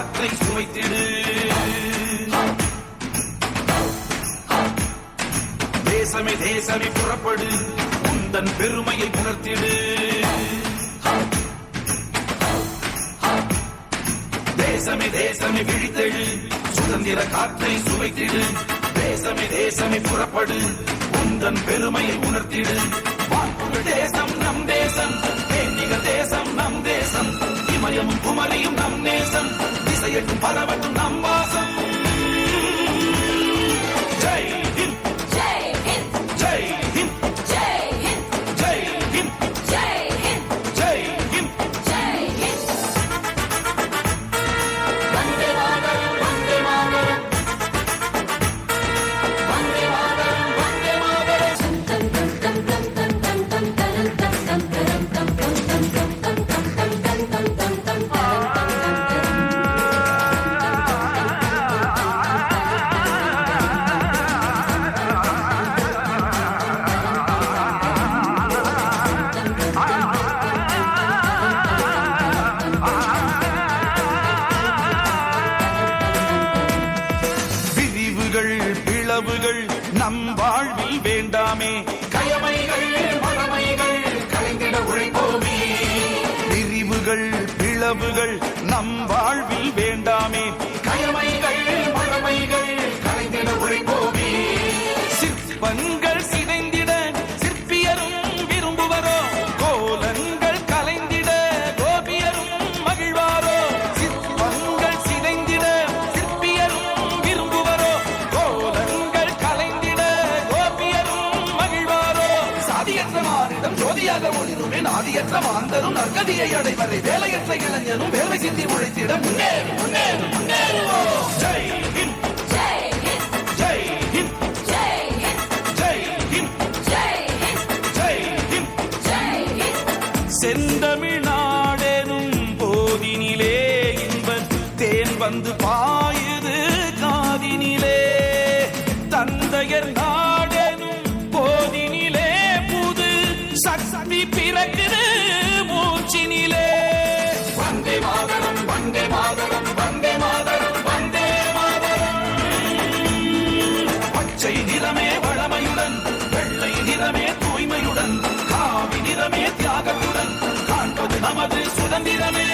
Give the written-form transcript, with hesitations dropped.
காற்றை சுவைத்திடு. தேசமே தேசமே புறப்படு, உந்தன் பெருமையை உணர்த்திடு. தேசமே தேசமே விழித்தெழு, சுதந்திர காற்றை சுவைத்திடு. தேசமே தேசமே புறப்படு, உந்தன் பெருமையை உணர்த்திடு. வாக்குகள் தேசம் நம் தேசம், தேனிகள் தேசம் நம் தேசம். இமயமும் குமரியும் நம் நேசம், திசையட்டும் பரவட்டும் நம் வாசம். ஜெய் ஹிந்த், ஜெய் ஹிந்த், ஜெய் ஹிந்த், ஜெய் ஹிந்த், ஜெய் ஹிந்த், ஜெய் ஹிந்த், ஜெய் ஹிந்த். ஜெய் ஹிந்த். வந்தே மாதரம், வந்தே மாதரம், வந்தே மாதரம், வந்தே மாதரம். டம் டம் டம் டம் டம் டம் டம் தரம் டம் டம் தரம் டம் டம் டம் டம் டம் டம் டம் டம் டம் டம் டம் தரம். விரிவுகள் பிளவுகள் நம் வாழ்வில் வேண்டாமே, கயமைகள் மடமைகள் கலைந்திட உழைப்போமே. விரிவுகள் பிளவுகள் நம் வாழ்வில் வேண்டாமே, கயமைகள் மடமைகள் கலைந்திட உழைப்போமே. சிற்பங்கள் சிதைந்திட சிற்பியரும் விரும்புவரோ, கோலங்கள் கலைந்திட கோபியரும் மகிழ்வாரோ. சிற்பங்கள் சிதைந்திட சிற்பியரும் விரும்புவரோ, கோலங்கள் கலைந்திட கோபியரும் மகிழ்வாரோ. சாதியற்ற மானிடம் ஜோதியாக ஒளிருமே, நாதியற்ற மாந்தரும் நற்கதியை அடைவரை. வேலையற்ற இளைஞரும் வேலை சிந்தி உழைத்திட முன்னேறும் முன்னேறும் முன்னேறுவோம். ஜெய் ஹிந்த், ஜெய் ஹிந்த், ஜெய் ஹிந்த், ஜெய் ஹிந்த், ஜெய் ஹிந்த், ஜெய் ஹிந்த், ஜெய் ஹிந்த். ஜெய் ஹிந்த். செந்தமிழ்நாடெனும் போதினிலே இன்பத் தேன் வந்து பாயுது காதினிலே. தந்தையர் நாடெனும் போதினிலே புது சக்தி பிறக்குது மூச்சினிலே. வந்தே மாதரம், வந்தே மாதரம், வந்தே மாதரம், வந்தே மாதரம். பச்சை நிறமே வளமையுடன், வெள்ளை நிறமே தூய்மையுடன், காவி நிறமே தியாகத்துடன், காண்பது நமது சுதந்திரமே.